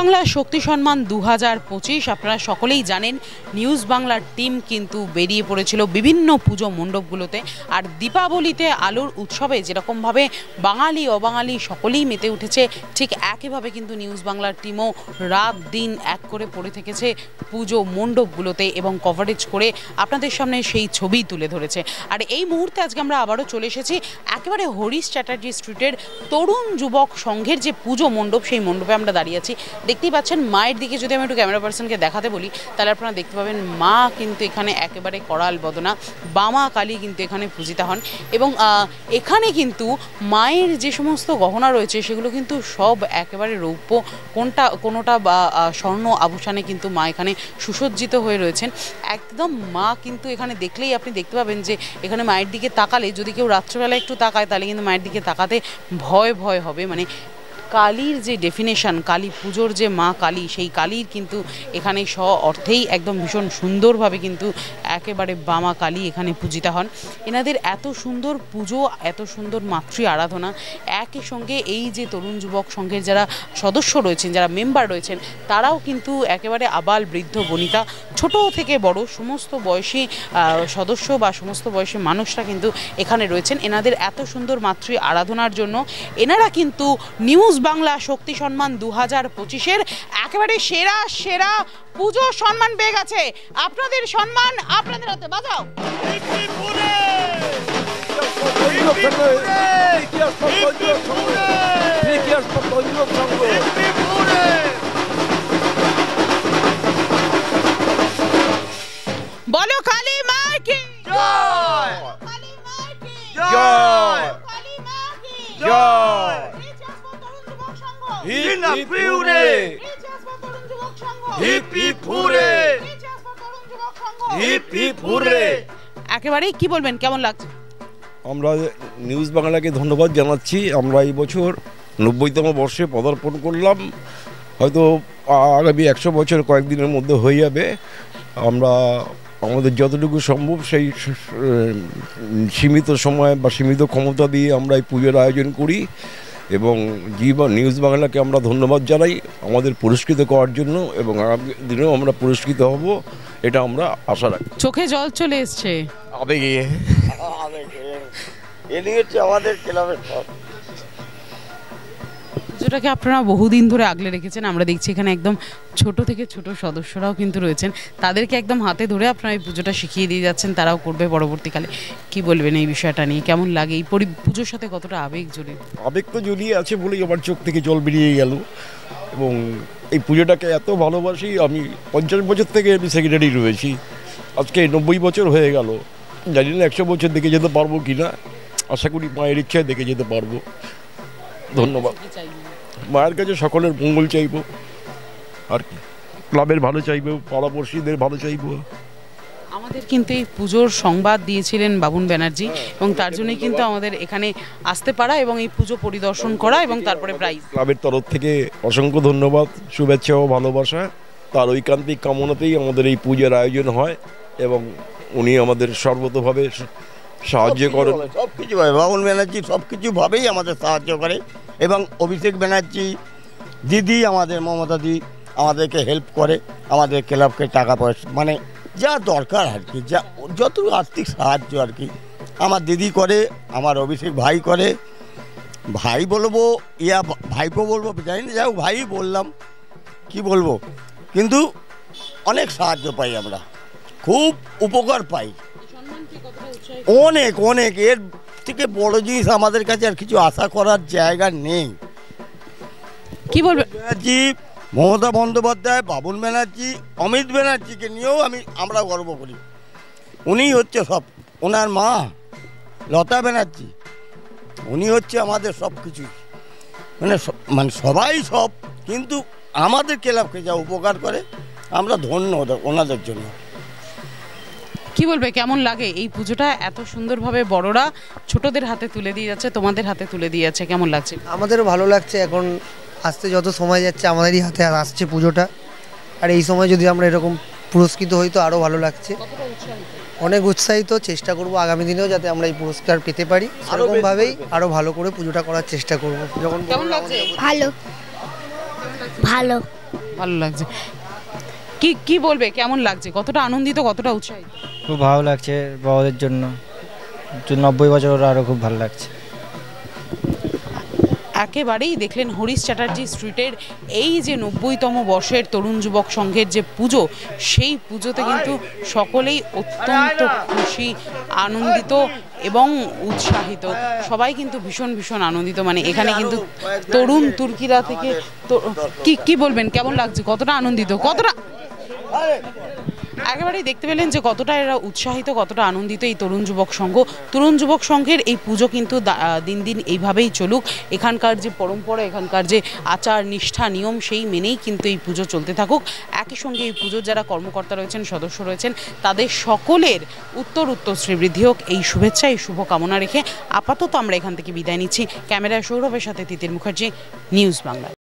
বাংলা শক্তি সম্মান 2025 আপনারা সকলেই জানেন নিউজ বাংলার টিম কিন্তু বেরিয়ে পড়েছিল বিভিন্ন পুজো মণ্ডপগুলোতে। আর দীপাবলিতে আলোর উৎসবে যেরকমভাবে বাঙালি অবাঙালি সকলেই মেতে উঠেছে, ঠিক একইভাবে কিন্তু নিউজ বাংলার টিমও রাত দিন এক করে পড়ে থেকেছে পুজো মণ্ডপগুলোতে এবং কভারেজ করে আপনাদের সামনে সেই ছবি তুলে ধরেছে। আর এই মুহূর্তে আজকে আমরা আবারও চলে এসেছি একেবারে হরিশ চ্যাটার্জি স্ট্রিটের তরুণ যুবক সংঘের যে পুজো মণ্ডপ, সেই মণ্ডপে আমরা দাঁড়িয়ে আছি। দেখতেই পাচ্ছেন মায়ের দিকে যদি আমি একটু ক্যামেরা পার্সনকে দেখাতে বলি তাহলে আপনারা দেখতে পাবেন মা কিন্তু এখানে একেবারে করাল বদনা বামা কালী কিন্তু এখানে পূজিতা হন। এবং এখানে কিন্তু মায়ের যে সমস্ত গহনা রয়েছে সেগুলো কিন্তু সব একেবারে রৌপ্য, কোনোটা বা স্বর্ণ আভূষণে কিন্তু মা এখানে সুসজ্জিত হয়ে রয়েছেন। একদম মা কিন্তু এখানে দেখলেই আপনি দেখতে পাবেন যে এখানে মায়ের দিকে তাকালে, যদি কেউ রাত্রেবেলা একটু তাকায় তাহলে কিন্তু মায়ের দিকে তাকাতে ভয় হবে। মানে কালীর যে ডেফিনেশন, কালী পুজোর যে মা কালী, সেই কালীর কিন্তু এখানে অর্থেই একদম ভীষণ সুন্দরভাবে কিন্তু একেবারে বামা কালী এখানে পূজিতা হন। এনাদের এত সুন্দর পুজো, এত সুন্দর মাতৃ আরাধনা, একই সঙ্গে এই যে তরুণ যুবক সংঘের যারা সদস্য রয়েছেন, যারা মেম্বার রয়েছেন, তারাও কিন্তু একেবারে আবাল বৃদ্ধ বনিতা ছোট থেকে বড় সমস্ত বয়সী সদস্য বা সমস্ত বয়সী মানুষরা কিন্তু এখানে রয়েছেন। এনাদের এত সুন্দর মাতৃ আরাধনার জন্য এনারা কিন্তু নিউজ বাংলা শক্তি সম্মান 2025-এর একেবারে সেরা পুজো সম্মান পেয়ে গেছে। আপনাদের সম্মান আপনাদের হাতে, বাজাও। বলো কালী মা কি জয়, কালী মা কি জয়, কালী মা কি জয়। একেবারেই কি বলবেন, কেমন লাগছে? আমরা নিউজ বাংলাকে ধন্যবাদ জানাচ্ছি। আমরা এই বছর 90তম বর্ষে পদার্পণ করলাম। হয়তো আগামী 100 বছর কয়েকদিনের মধ্যে হয়ে যাবে। আমরা আমাদের যতটুকু সম্ভব সেই সীমিত সময় বা সীমিত ক্ষমতা দিয়ে আমরা এই পুজোর আয়োজন করি এবং নিউজ বাংলাকে আমরা ধন্যবাদ জানাই আমাদের পুরস্কৃত করার জন্য, এবং আগামী দিনেও আমরা পুরস্কৃত হব এটা আমরা আশা রাখি। চোখে জল চলে এসছে আবেগে আমাদের ক্লাবের পুজোটাকে আপনারা বহুদিন ধরে আগলে রেখেছেন। আমরা দেখছি এখানে একদম ছোট থেকে ছোট সদস্যরাও কিন্তু রয়েছেন, তাদেরকে একদম হাতে ধরে আপনারা এই পুজোটা শিখিয়ে দিয়ে যাচ্ছেন, তারাও করবে পরবর্তীকালে। কি বলবেন এই বিষয়টা নিয়ে, কেমন লাগে? এই পুজোর সাথে কতটা আবেগ জড়িয়ে? আবেগ তো জড়িয়ে আছে বলেই আমার চোখ থেকে জল বেরিয়ে গেল। এবং এই পুজোটাকে এত ভালোবাসি, আমি 50 বছর থেকে আমি সেক্রেটারি রয়েছি, আজকে 90 বছর হয়ে গেল। জানি না 100 বছর দেখে যেতে পারবো কি না, আশা করি মায়ের ইচ্ছায় দেখে যেতে পারবো। ধন্যবাদ। মায়ের কাছে সকলের মঙ্গল চাইব, আর কি ক্লাবের ভালো চাইব, পাড়াপড়শিদের ভালো চাইব। আমাদের কিন্তু এই পুজোর সংবাদ দিয়েছিলেন বাবুন ব্যানার্জি, এবং তার জন্যই কিন্তু আমাদের এখানে আসতে পারা এবং এই পুজো পরিদর্শন করা এবং তারপরে প্রাইজ। ক্লাবের তরফ থেকে অসংখ্য ধন্যবাদ, শুভেচ্ছা ও ভালোবাসা। তার ঐকান্তিক কামনাতেই আমাদের এই পুজোর আয়োজন হয় এবং উনি আমাদের সর্বতভাবে সাহায্য করেন। সব কিছু ভাবে বাবুন ব্যানার্জি সব কিছুভাবেই আমাদের সাহায্য করে, এবং অভিষেক ব্যানার্জি দিদি, আমাদের মমতা দি আমাদেরকে হেল্প করে, আমাদের ক্লাবকে টাকা পয়সা মানে যা দরকার আর কি, যা যত আর্থিক সাহায্য আর কি আমার দিদি করে, আমার অভিষেক ভাই করে। ভাই বলবো ভাইপো বলবো জানি না, যাই ভাই বললাম, কি বলবো, কিন্তু অনেক সাহায্য পাই আমরা, খুব উপকার পাই, অনেক। এর থেকে বড় জিনিস আমাদের কাছে আর কিছু আশা করার জায়গা নেই। কি বলবেন? ব্যানার্জি, মমতা বন্দ্যোপাধ্যায়, বাবুন ব্যানার্জি, অমিত ব্যানার্জিকে নিয়েও আমরা গর্ব করি। উনি হচ্ছে সব, ওনার মা লতা ব্যানার্জি, উনি হচ্ছে আমাদের সব কিছুই, মানে সবাই সব, কিন্তু আমাদের ক্লাবকে যা উপকার করে আমরা ধন্য ওনাদের জন্য। কি বলবে, কেমন লাগে এই পুজোটা? এত সুন্দরভাবে বড়রা ছোটদের হাতে তুলে দিয়ে যাচ্ছে, তোমাদের হাতে তুলে দিয়ে যাচ্ছে, কেমন লাগছে? আমাদেরও ভালো লাগছে। এখন আসতে যত সময় যাচ্ছে আমাদেরই হাতে আর আসছে পুজোটা, আর এই সময় যদি আমরা এরকম পুরস্কৃত হই তো আরও ভালো লাগছে। অনেক উৎসাহিত, চেষ্টা করব আগামী দিনেও যাতে আমরা এই পুরস্কার পেতে পারি, সেরকমভাবেই আরও ভালো করে পুজোটা করার চেষ্টা করব। যখন কেমন লাগছে? ভালো ভালো ভালো লাগছে। কি কি বলবে, কেমন লাগছে, কতটা আনন্দিত, কতটা উৎসাহিত? খুব ভালো লাগছে বাবাদের জন্য, 90 বছর ওরা আরও খুব ভালো লাগছে। একেবারেই দেখলেন হরিশ চ্যাটার্জি স্ট্রিটের এই যে 90তম বর্ষের তরুণ যুবক সংঘের যে পুজো, সেই পুজোতে কিন্তু সকলেই অত্যন্ত খুশি, আনন্দিত এবং উৎসাহিত। সবাই কিন্তু ভীষণ ভীষণ আনন্দিত। মানে এখানে কিন্তু তরুণ তুর্কিরা থেকে কি কি বলবেন, কেমন লাগছে, কতটা আনন্দিত, কতটা একেবারেই দেখতে পেলেন যে কতটা এরা উৎসাহিত, কতটা আনন্দিত এই তরুণ যুবক সংঘ। তরুণ যুবক সংঘের এই পুজো কিন্তু দিন দিন এইভাবেই চলুক। এখানকার যে পরম্পরা, এখানকার যে আচার নিষ্ঠা নিয়ম, সেই মেনেই কিন্তু এই পুজো চলতে থাকুক। একই সঙ্গে এই পুজোর যারা কর্মকর্তা রয়েছেন, সদস্য রয়েছেন, তাদের সকলের উত্তর শ্রীবৃদ্ধি হোক, এই শুভেচ্ছা, এই শুভকামনা রেখে আপাতত আমরা এখান থেকে বিদায় নিচ্ছি। ক্যামেরায় সৌরভের সাথে তিতির মুখার্জি, নিউজ বাংলা।